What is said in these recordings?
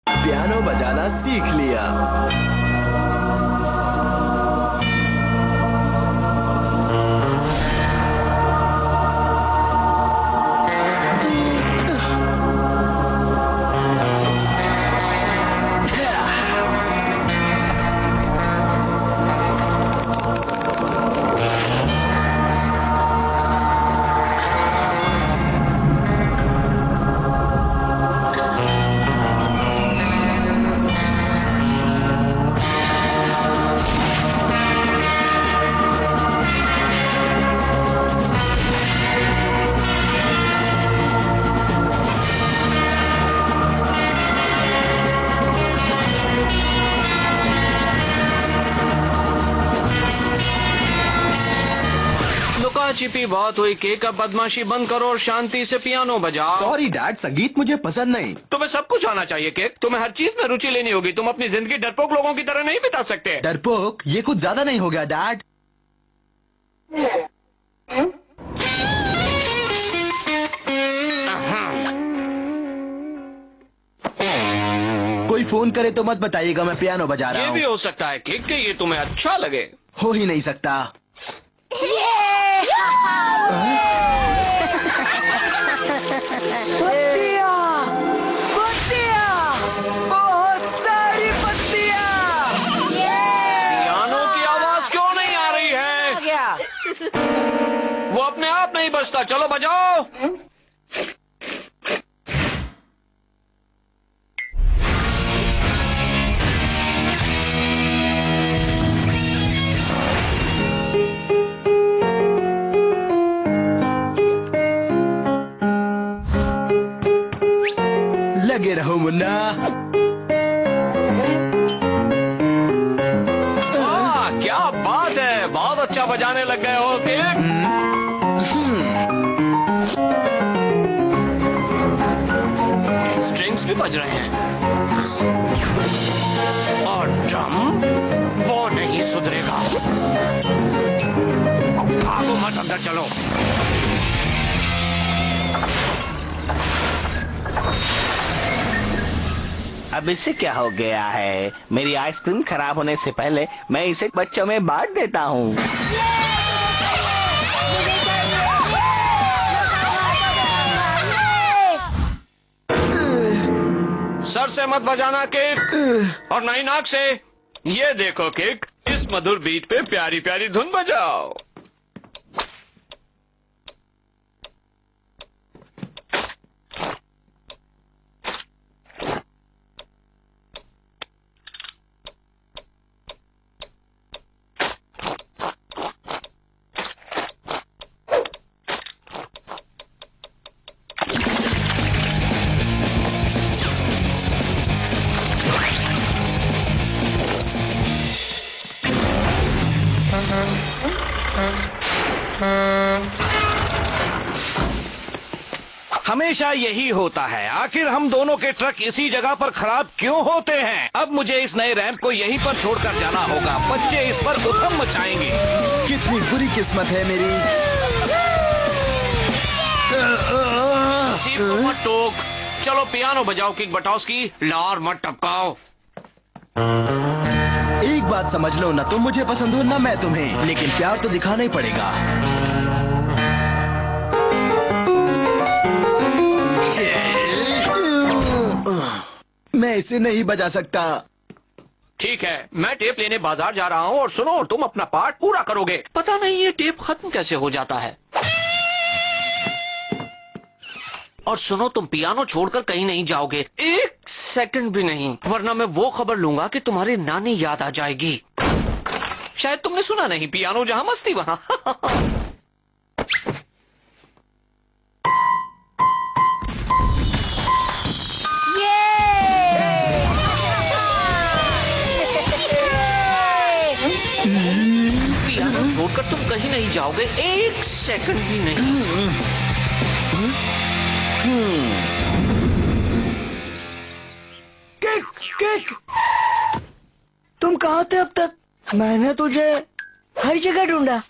Piano बजाना सीख लिया। छिपी बहुत हुई। केक, अब बदमाशी बंद करो और शांति से पियानो बजाओ। सॉरी डैड, संगीत मुझे पसंद नहीं। तुम्हें सब कुछ आना चाहिए केक। तुम्हें हर चीज में रुचि लेनी होगी। तुम अपनी जिंदगी डरपोक लोगों की तरह नहीं बिता सकते। डरपोक? ये कुछ ज्यादा नहीं हो गया डैड? कोई फोन करे तो मत बताइएगा मैं पियानो बजा रहा हूँ। ये भी हो सकता है केक कि ये तुम्हें अच्छा लगे। हो ही नहीं सकता। बहुत सारी पत्तियां। पियानो की आवाज क्यों नहीं आ रही है? वो अपने आप नहीं बजता। चलो बजाओ। लगे रहो मुन्ना। क्या बात है, बहुत अच्छा बजाने लग गए हो केक। स्ट्रिंग्स भी बज रहे हैं और ड्रम वो नहीं सुधरेगा। भागो मत, अंदर चलो। अब इससे क्या हो गया है? मेरी आइसक्रीम खराब होने से पहले मैं इसे बच्चों में बांट देता हूँ। सर से मत बजाना केक, और नहीं नाक से। ये देखो केक, इस मधुर बीट पे प्यारी प्यारी धुन बजाओ। हमेशा यही होता है। आखिर हम दोनों के ट्रक इसी जगह पर खराब क्यों होते हैं? अब मुझे इस नए रैंप को यहीं पर छोड़कर जाना होगा। बच्चे इस पर उधम मचाएंगे। कितनी बुरी किस्मत है मेरी। जीप को मत टोक। चलो पियानो बजाओ किक बटाओस्की, लार मत टपकाओ। एक बात समझ लो, ना तुम मुझे पसंद हो ना मैं तुम्हें, लेकिन प्यार तो दिखाना ही पड़ेगा। मैं इसे नहीं बजा सकता। ठीक है, मैं टेप लेने बाजार जा रहा हूँ, और सुनो, तुम अपना पार्ट पूरा करोगे। पता नहीं ये टेप खत्म कैसे हो जाता है। और सुनो, तुम पियानो छोड़कर कहीं नहीं जाओगे, एक सेकंड भी नहीं, वरना मैं वो खबर लूंगा कि तुम्हारी नानी याद आ जाएगी। शायद तुमने सुना नहीं, पियानो जहां मस्ती वहां। पियानो छोड़कर तुम कहीं नहीं जाओगे, एक सेकंड भी नहीं। तुम कहाँ थे अब तक? मैंने तुझे हर जगह ढूंढा।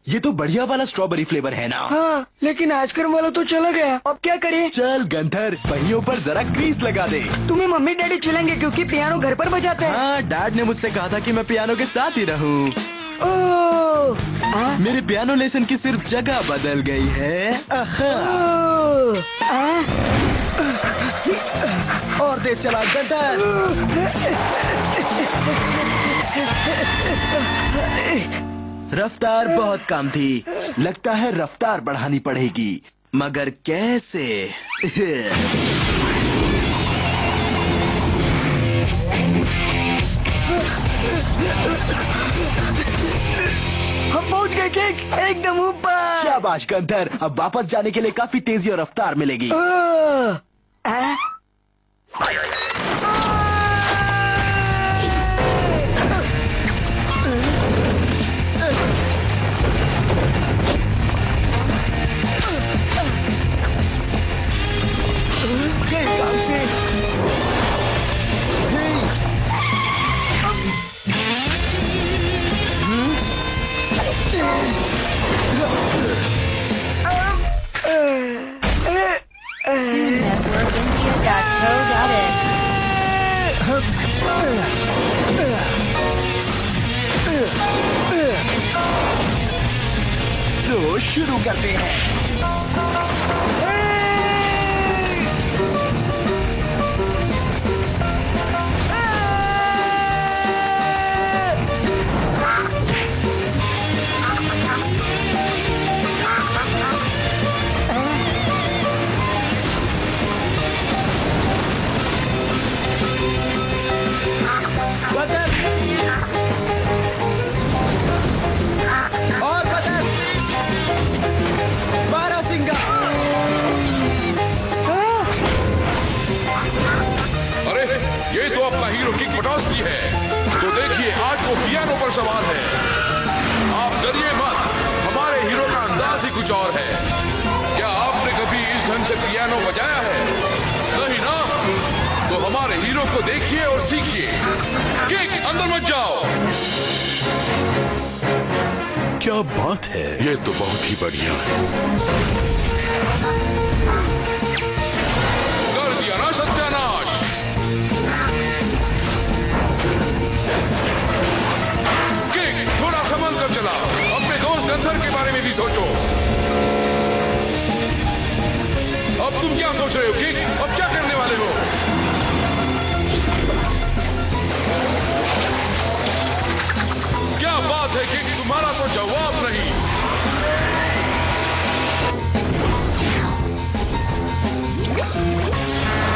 ये तो बढ़िया वाला स्ट्रॉबेरी फ्लेवर है ना। हाँ, लेकिन आइसक्रीम वाला तो चला गया। अब क्या करें? चल गंथर, पहियों पर जरा ग्रीस लगा दे। तुम्हें मम्मी डैडी चिल्लाएंगे क्योंकि पियानो घर पर बजाते हैं। हाँ, डैड ने मुझसे कहा था कि मैं पियानो के साथ ही रहूं। ओह, मेरे पियानो लेसन की सिर्फ जगह बदल गई है। और तेज चला गंथर। रफ्तार बहुत कम थी, लगता है रफ्तार बढ़ानी पड़ेगी, मगर कैसे? हम पहुंच गए केक, एकदम ऊपर। शाबाश गंथर, अब वापस जाने के लिए काफी तेजी और रफ्तार मिलेगी। तो शुरू करते हैं। क्या बात है, ये तो बहुत ही बढ़िया है। कर दिया ना सत्यानाश। किक, थोड़ा संभल कर चला, अपने दोस्त गंथर के बारे में भी सोचो। अब तुम क्या सोच रहे हो किक? अब क्या करने वाले हो? क्या बात है किक, तुम्हारा तो जवाब नहीं।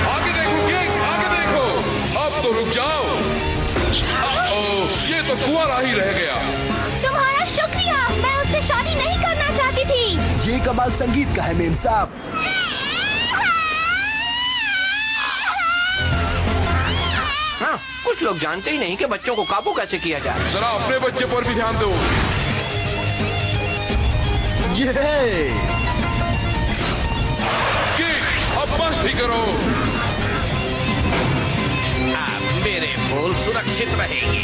आगे देखो किक, आगे देखो। अब तो रुक जाओ। ये तो कुंवारा ही रह गया। तुम्हारा शुक्रिया, मैं उससे शादी नहीं करना चाहती थी। ये कमाल संगीत का है मेम साहब। हाँ, कुछ लोग जानते ही नहीं कि बच्चों को काबू कैसे किया जाए। जरा अपने बच्चे पर भी ध्यान दो। अब बस ही करो। मेरे फूल सुरक्षित रहेंगे।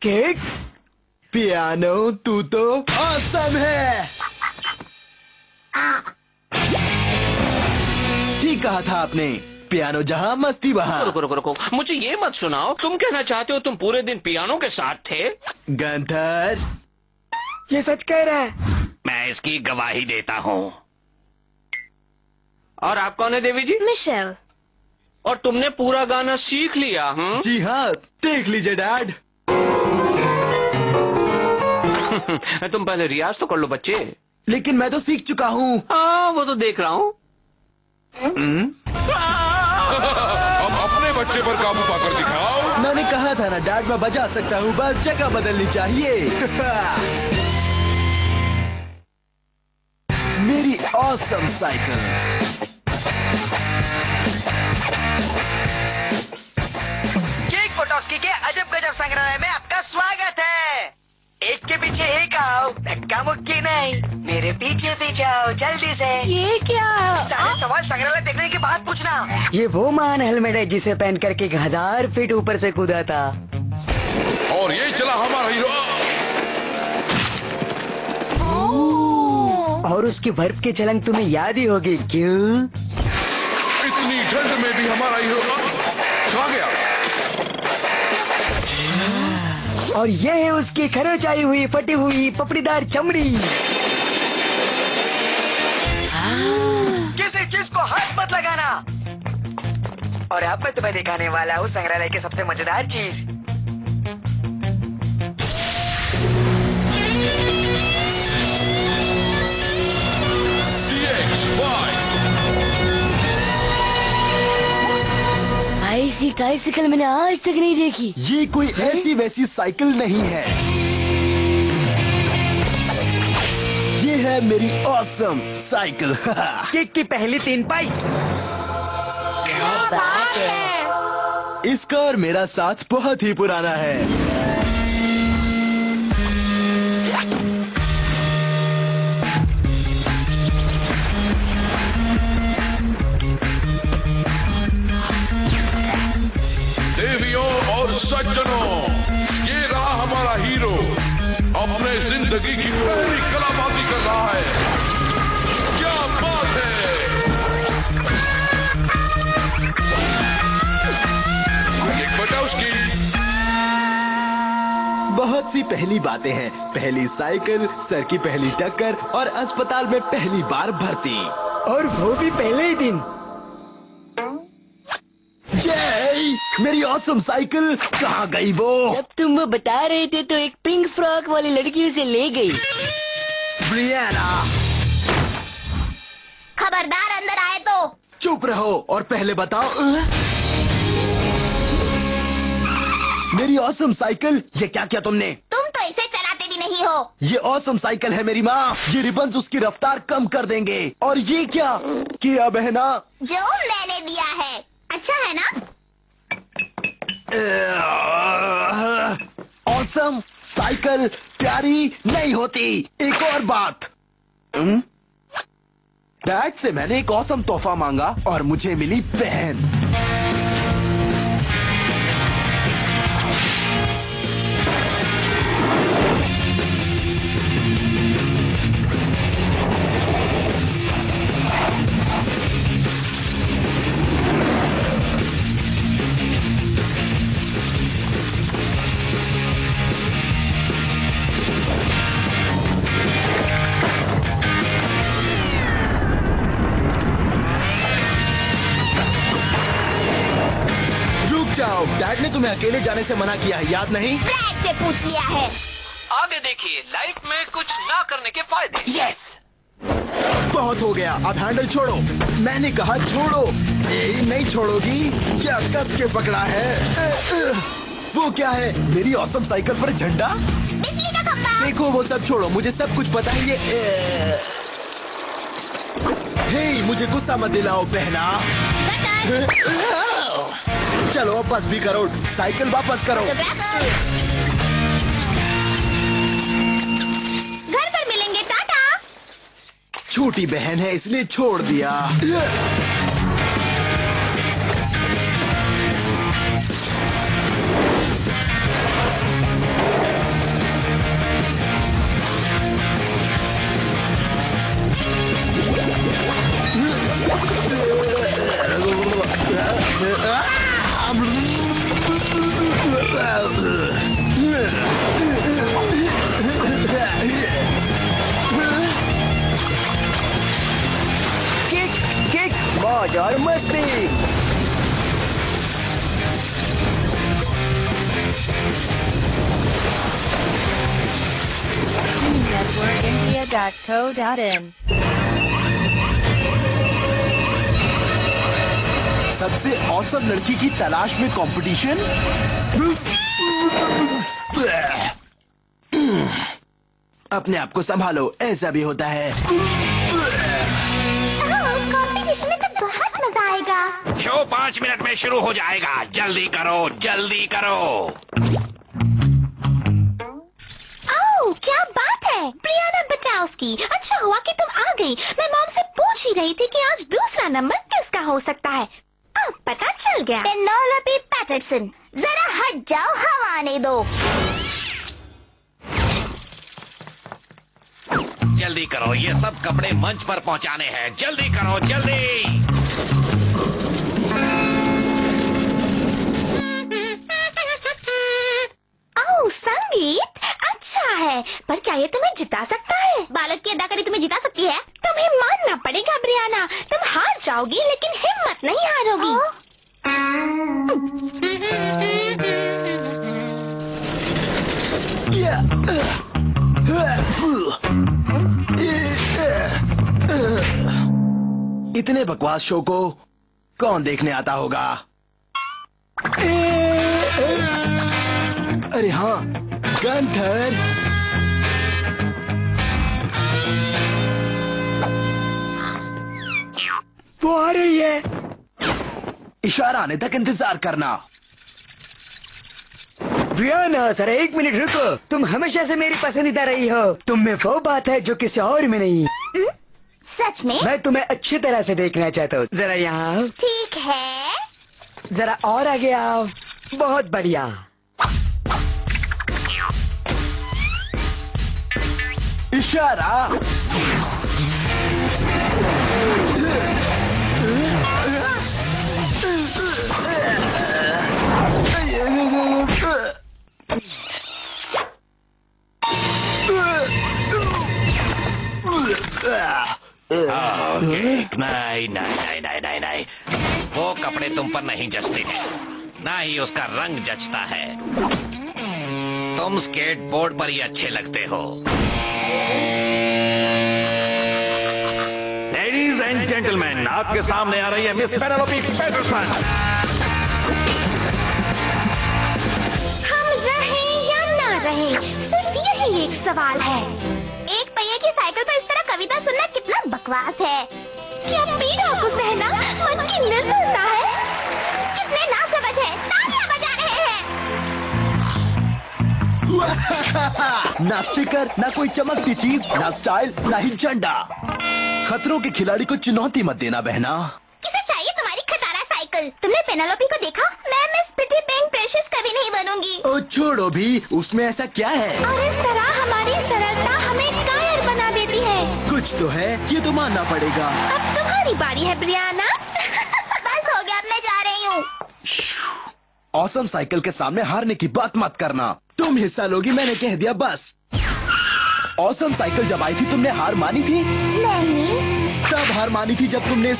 केक, पियानो, तू तो ऑसम है। ठीक कहा था आपने, पियानो जहाँ मस्ती वहाँ। रुको रुको रुको, मुझे ये मत सुनाओ। तुम कहना चाहते हो तुम पूरे दिन पियानो के साथ थे? गंथर, ये सच कह रहा है। मैं इसकी गवाही देता हूँ। और आप कौन है देवी जी? मिशेल। और तुमने पूरा गाना सीख लिया? जी हाँ, देख लीजिए डैड। तुम पहले रियाज तो कर लो बच्चे। लेकिन मैं तो सीख चुका हूँ। हाँ, वो तो देख रहा हूँ। अब अपने बच्चे पर काबू पाकर दिखाओ। मैंने कहा था ना डैड, मैं बजा सकता हूँ, बस जगह बदलनी चाहिए। मेरी ऑसम साइकिल। नामुमकिन नहीं। मेरे पीछे पीछे आओ जल्दी से। ये क्या? सारे सवाल संग्रहालय देखने के बाद पूछना। ये वो महान हेलमेट है जिसे पहन करके 1000 फीट ऊपर से कूदा था। और ये चला हमारा हीरो। और उसकी बर्फ की छलंग तुम्हें याद ही होगी, क्यों? इतनी ठंड में भी हमारा हीरो खा गया। और ये है उसकी खरोंचाई हुई फटी हुई पपड़ीदार चमड़ी। किसी चीज को हाथ मत लगाना। और अब मैं तुम्हें दिखाने वाला हूँ संग्रहालय की सबसे मजेदार चीज। ऐसी ट्राइसाइकिल मैंने आज तक नहीं देखी। ये कोई ऐसी वैसी साइकिल नहीं है, ये है मेरी ऑसम साइकिल। केक की पहली 3 पाई। क्या बात है? इसका और मेरा साथ बहुत ही पुराना है। देवियों और सज्जनों, ये रहा हमारा हीरो, अपने जिंदगी की पहली कलाबाजी कर रहा है। क्या बात है। एक बटा उसकी। बहुत सी पहली बातें हैं, पहली साइकिल, सर की पहली टक्कर और अस्पताल में पहली बार भर्ती, और वो भी पहले ही दिन। मेरी ऑसम साइकिल कहाँ गई वो? जब तुम वो बता रहे थे तो एक पिंक फ्रॉक वाली लड़की उसे ले गई। ब्रियाना, खबरदार अंदर आए तो। चुप रहो और पहले बताओ। मेरी ऑसम साइकिल, ये क्या किया तुमने? तुम तो इसे चलाते भी नहीं हो। ये ऑसम साइकिल है मेरी माँ, ये रिबन्स उसकी रफ्तार कम कर देंगे। और ये क्या किया बहना? जो मैंने दिया है। अच्छा है ना? ऑसम साइकिल प्यारी नहीं होती। एक और बात, डैड से मैंने एक ऑसम तोहफा मांगा और मुझे मिली बहन। डैड ने तुम्हें अकेले जाने से मना किया है, याद नहीं? ब्रैड से पूछ लिया है। आगे देखिए, लाइफ में कुछ ना करने के फायदे। यस, बहुत हो गया, अब हैंडल छोड़ो। मैंने कहा छोड़ो। नहीं छोड़ोगी? क्या कस के पकड़ा है? वो क्या है? मेरी ऑसम साइकिल पर झंडा? बिजली का खंभा। देखो वो सब छोड़ो, मुझे सब कुछ पता है। ये हे, मुझे गुस्सा मत दिलाओ बहना। चलो अब बस भी करो, साइकिल वापस करो। घर पर मिलेंगे, टाटा। छोटी बहन है इसलिए छोड़ दिया। किक मौज और मस्ती। networkindia.co.in सबसे औसम लड़की की तलाश में कंपटीशन। अपने आप को संभालो, ऐसा भी होता है। कॉम्पिटिशन में तो बहुत मजा आएगा। शो 5 मिनट में शुरू हो जाएगा, जल्दी करो जल्दी करो। ओह, क्या बात है। ब्रियाना जल्दी करो, ये सब कपड़े मंच पर पहुंचाने हैं। जल्दी करो, जल्दी। संगीत अच्छा है, पर क्या ये तुम्हें जिता सकता है? बालक की अदाकारी तुम्हें जिता सकती है? तुम्हें मानना पड़ेगा ब्रियाना, तुम हार जाओगी लेकिन हिम्मत नहीं हारोगी। इतने बकवास शो को कौन देखने आता होगा? अरे हाँ, गंथर। वो आ रही है। इशारा आने तक इंतजार करना। ब्रियाना सर, 1 मिनट रुको। तुम हमेशा से मेरी पसंदीदा रही हो। तुम में वो बात है जो किसी और में नहीं। सच में? मैं तुम्हें अच्छी तरह से देखना चाहता हूँ। जरा यहाँ आओ। ठीक है। जरा और आगे आओ। बहुत बढ़िया। इशारा। नहीं नहीं नहीं नहीं नहीं नहीं, वो कपड़े तुम पर नहीं जचते हैं, ना ही उसका रंग जचता है। तुम स्केटबोर्ड पर ही अच्छे लगते हो। लेडीज एंड जेंटलमैन, आपके सामने आ रही है मिस पेनेलोपी पेटरसन। हम रहें या ना रहें, सिर्फ यही एक सवाल है। एक पहिए की साइकिल पर इस तरह कविता सुनना कितना बकवास है। क्या पीड़ा को सहना मन की निर्भरता है? कितने नासमझ हैं, तालियां बजा रहे हैं। ना स्टिकर, ना कोई चमकती चीज, ना स्टाइल, ना ही झंडा। खतरों के खिलाड़ी को चुनौती मत देना बहना। किसे चाहिए तुम्हारी खटारा साइकिल? तुमने पेनेलोपी को देखा? मैं मिस पिटी पिंक प्रेशियस कभी नहीं बनूंगी। ओ छोड़ो भी, उसमें ऐसा क्या है? और इस तरह हमारी सरलता हमें कायर बना देती है। कुछ तो है, ये तो मानना पड़ेगा। अब तुम्हारी बारी है ब्रियाना। बस हो गया, अब मैं जा रही हूँ। ऑसम साइकिल के सामने हारने की बात मत करना। तुम हिस्सा लोगी, मैंने कह दिया बस। ऑसम साइकिल जब आई थी तुमने हार मानी थी? नहीं। तब हार मानी थी जब तुमने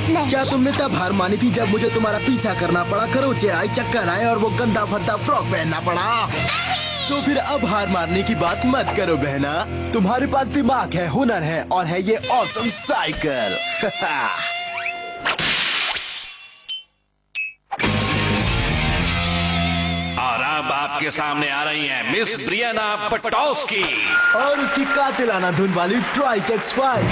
नहीं। क्या तुमने तब हार मानी थी जब मुझे तुम्हारा पीछा करना पड़ा, खरोंचे आए, चक्कर आए और वो गंदा भद्दा फ्रॉक पहनना पड़ा? तो फिर अब हार मारने की बात मत करो बहना। तुम्हारे पास दिमाग है, हुनर है और है ये ऑसम साइकिल। और अब आपके सामने आ रही हैं मिस ब्रियाना पटोस्की और उसकी कातिलाना धुन वाली ट्राइक एक्स5।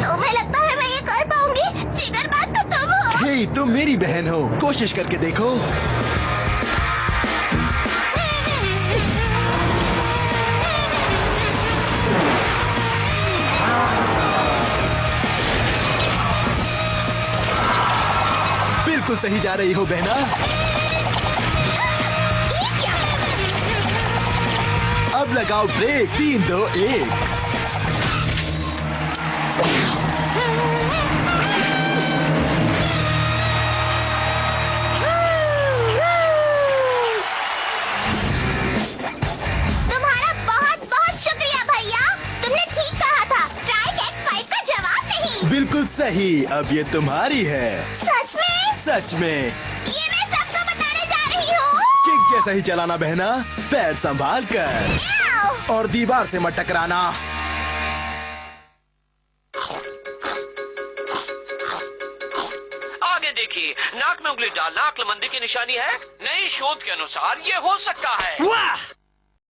तुम्हें लगता है मैं ये कर पाऊंगी? जिगरबाज तो तुम हो। हे, तुम मेरी बहन हो, कोशिश करके देखो। बिल्कुल सही जा रही हो बहना। अब लगाओ ब्रेक। 3, 2, 1। तुम्हारा बहुत बहुत शुक्रिया भैया, तुमने ठीक कहा था। ट्राइक एक्स5 का जवाब नहीं। बिल्कुल सही, अब ये तुम्हारी है। सच में? सच में। ये मैं सबको बताने जा रही हूँ। किक जैसा ही चलाना बहना, पैर संभाल कर, याओ। और दीवार से मत टकराना। आगे देखिए, नाक में उंगली डालना अक्लमंदी की निशानी है। नई शोध के अनुसार ये हो सकता है। वाह!